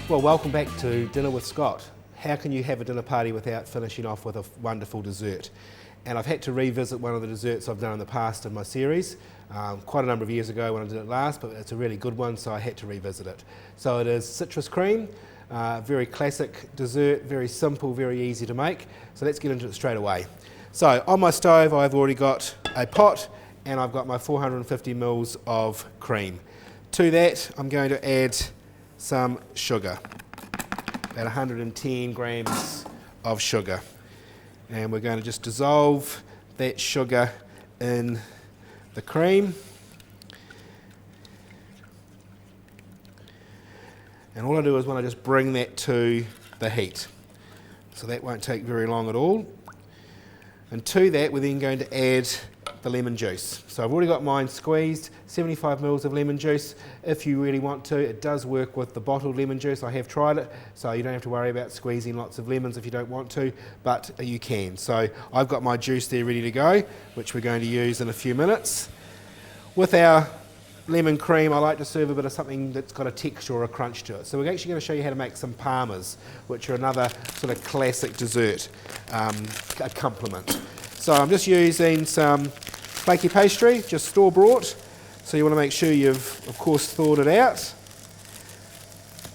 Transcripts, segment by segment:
Well, welcome back to Dinner with Scott. How can you have a dinner party without finishing off with a wonderful dessert? And I've had to revisit one of the desserts I've done in the past in my series, quite a number of years ago when I did it last, but it's a really good one, so I had to revisit it. So it is citrus cream, very classic dessert, very simple, very easy to make. So let's get into it straight away. So on my stove I've already got a pot and I've got my 450 mils of cream. To that I'm going to add some sugar, about 110 grams of sugar. And we're going to just dissolve that sugar in the cream. And all I do is when I just bring that to the heat. So that won't take very long at all. And to that we're then going to add the lemon juice. So I've already got mine squeezed, 75 mils of lemon juice. If you really want to, it does work with the bottled lemon juice. I have tried it, so you don't have to worry about squeezing lots of lemons if you don't want to, but you can. So I've got my juice there ready to go, which we're going to use in a few minutes. With our lemon cream, I like to serve a bit of something that's got a texture or a crunch to it. So we're actually going to show you how to make some Parmas, which are another sort of classic dessert accompaniment. So I'm just using some flaky pastry, just store-bought. So you want to make sure you've, of course, thawed it out.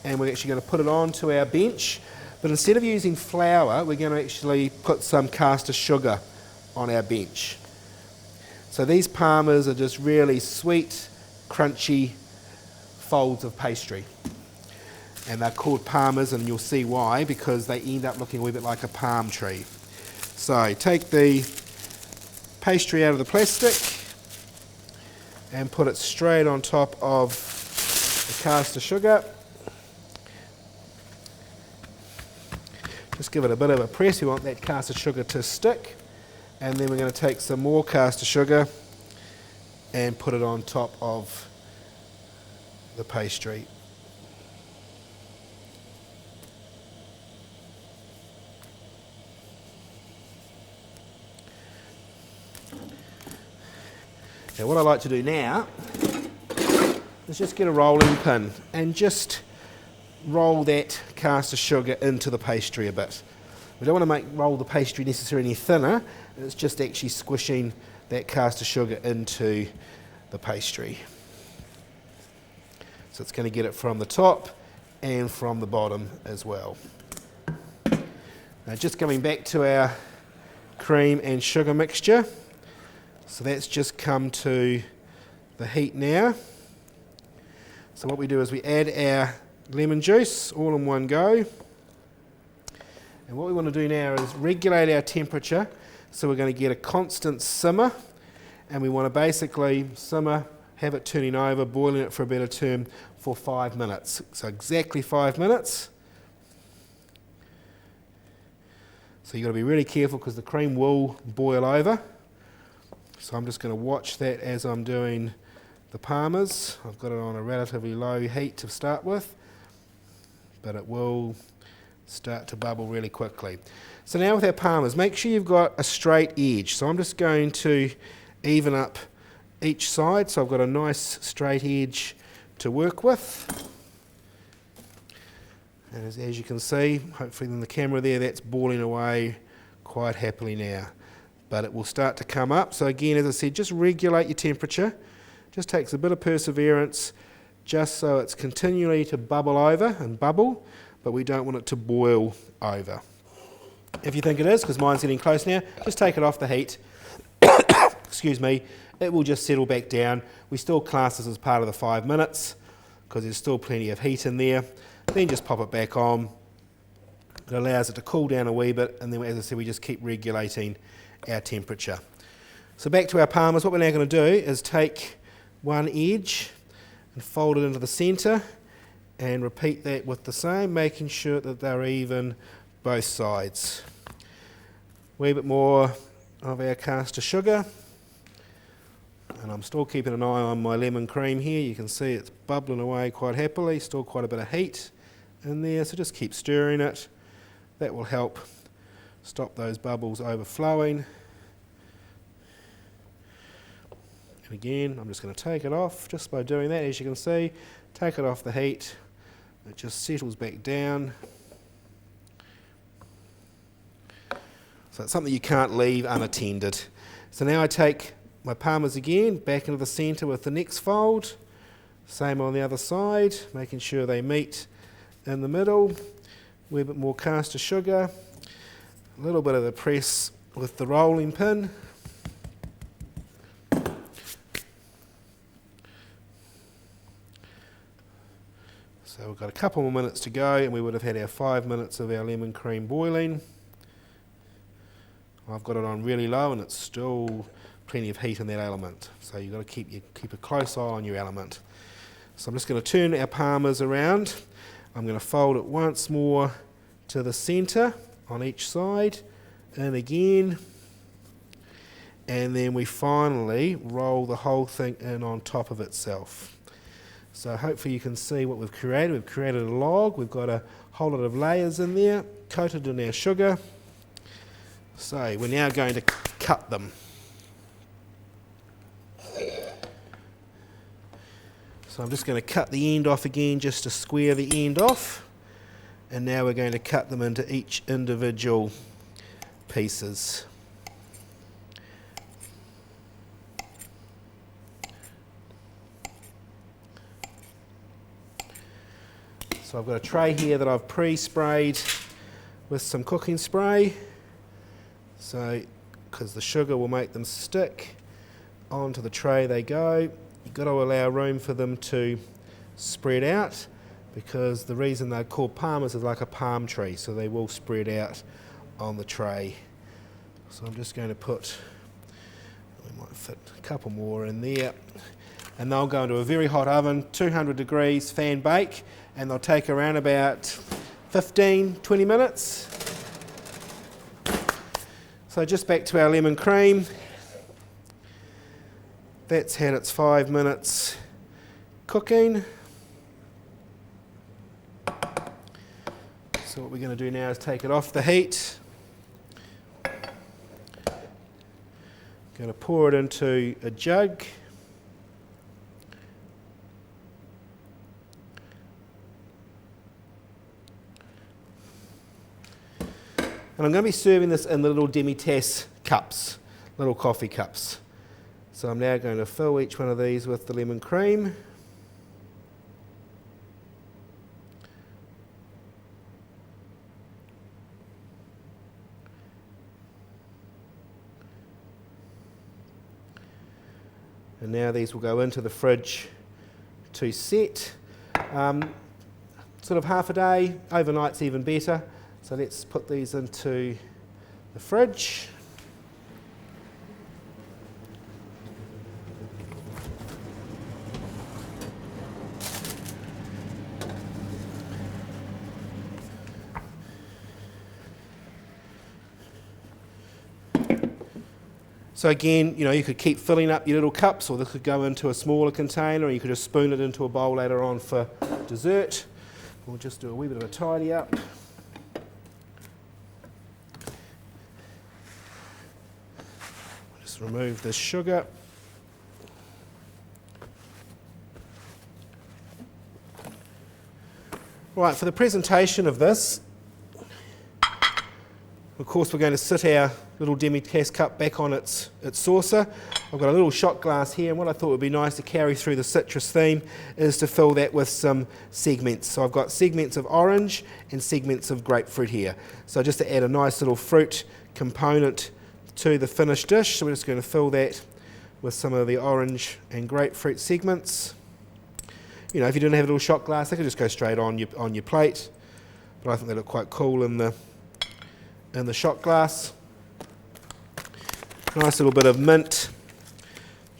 And we're actually going to put it onto our bench. But instead of using flour, we're going to actually put some caster sugar on our bench. So these Parmas are just really sweet, crunchy folds of pastry. And they're called Parmas, and you'll see why, because they end up looking a wee bit like a palm tree. So take the pastry out of the plastic and put it straight on top of the caster sugar. Just give it a bit of a press, we want that caster sugar to stick. And then we're going to take some more caster sugar and put it on top of the pastry. Now what I like to do now is just get a rolling pin and just roll that caster sugar into the pastry a bit. We don't want to roll the pastry necessarily any thinner, it's just actually squishing that caster sugar into the pastry. So it's going to get it from the top and from the bottom as well. Now just coming back to our cream and sugar mixture. So that's just come to the heat now. So what we do is we add our lemon juice all in one go. And what we want to do now is regulate our temperature. So we're going to get a constant simmer. And we want to basically simmer, have it turning over, boiling it for a better term, for 5 minutes. So exactly 5 minutes. So you've got to be really careful because the cream will boil over. So I'm just going to watch that as I'm doing the Parmas. I've got it on a relatively low heat to start with, but it will start to bubble really quickly. So now with our Parmas, make sure you've got a straight edge. So I'm just going to even up each side so I've got a nice straight edge to work with. And as you can see, hopefully in the camera there, that's boiling away quite happily now. But it will start to come up. So again, as I said, just regulate your temperature. Just takes a bit of perseverance just so it's continually to bubble over and bubble, but we don't want it to boil over. If you think it is, because mine's getting close now, just take it off the heat. Excuse me, it will just settle back down. We still class this as part of the 5 minutes because there's still plenty of heat in there. Then just pop it back on. It allows it to cool down a wee bit, and then as I said, we just keep regulating our temperature. So back to our Parmas, what we're now going to do is take one edge and fold it into the centre and repeat that with the same, making sure that they're even both sides. A wee bit more of our caster sugar, and I'm still keeping an eye on my lemon cream here. You can see it's bubbling away quite happily, still quite a bit of heat in there, so just keep stirring it. That will help stop those bubbles overflowing. And again, I'm just going to take it off just by doing that. As you can see, take it off the heat, It just settles back down. So it's something you can't leave unattended. So now I take my Parmas again back into the centre with the next fold. Same on the other side, making sure they meet in the middle. A wee bit more caster sugar. A little bit of the press with the rolling pin. So we've got a couple more minutes to go and we would have had our 5 minutes of our lemon cream boiling. I've got it on really low and it's still plenty of heat in that element. So you've got to keep a close eye on your element. So I'm just going to turn our Parmas around. I'm going to fold it once more to the centre on each side, and again, and then we finally roll the whole thing in on top of itself. So hopefully you can see what we've created. We've created a log, we've got a whole lot of layers in there, coated in our sugar. So we're now going to cut them. So I'm just going to cut the end off again just to square the end off. And now we're going to cut them into each individual pieces. So I've got a tray here that I've pre-sprayed with some cooking spray. So, because the sugar will make them stick, onto the tray they go. You've got to allow room for them to spread out, because the reason they're called Parmas is like a palm tree, so they will spread out on the tray. So I'm just going to put, we might fit a couple more in there, and they'll go into a very hot oven, 200 degrees, fan bake, and they'll take around about 15-20 minutes. So just back to our lemon cream. That's had its 5 minutes cooking. So what we're going to do now is take it off the heat. Going to pour it into a jug. And I'm going to be serving this in the little demi-tasse cups, little coffee cups. So I'm now going to fill each one of these with the lemon cream. And now these will go into the fridge to set. Sort of half a day, overnight's even better. So let's put these into the fridge. So again, you know, you could keep filling up your little cups, or this could go into a smaller container, or you could just spoon it into a bowl later on for dessert. We'll just do a wee bit of a tidy up. Just remove this sugar. Right, for the presentation of this, of course we're going to sit our little demi-tasse cup back on its saucer. I've got a little shot glass here, and what I thought would be nice to carry through the citrus theme is to fill that with some segments. So I've got segments of orange and segments of grapefruit here. So just to add a nice little fruit component to the finished dish, so we're just going to fill that with some of the orange and grapefruit segments. You know, if you didn't have a little shot glass, they could just go straight on your plate, but I think they look quite cool in the shot glass. Nice little bit of mint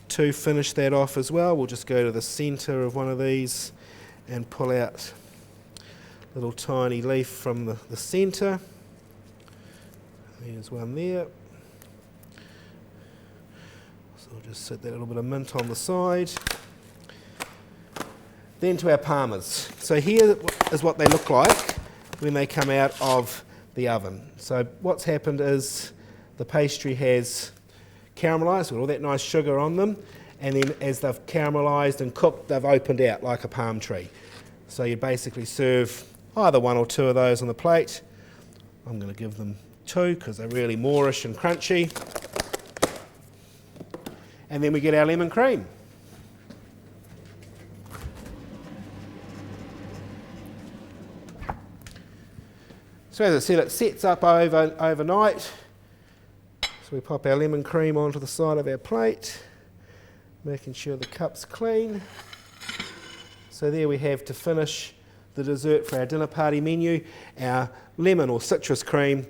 to finish that off as well. We'll just go to the centre of one of these and pull out a little tiny leaf from the centre. There's one there. So we'll just set that little bit of mint on the side. Then to our Parmas. So here is what they look like when they come out of the oven. So what's happened is the pastry has caramelised with all that nice sugar on them, and then as they've caramelised and cooked, they've opened out like a palm tree. So you basically serve either one or two of those on the plate. I'm going to give them two because they're really moorish and crunchy. And then we get our lemon cream. So as I said, it sets up overnight. So we pop our lemon cream onto the side of our plate, making sure the cup's clean. So there we have, to finish the dessert for our dinner party menu, our lemon or citrus cream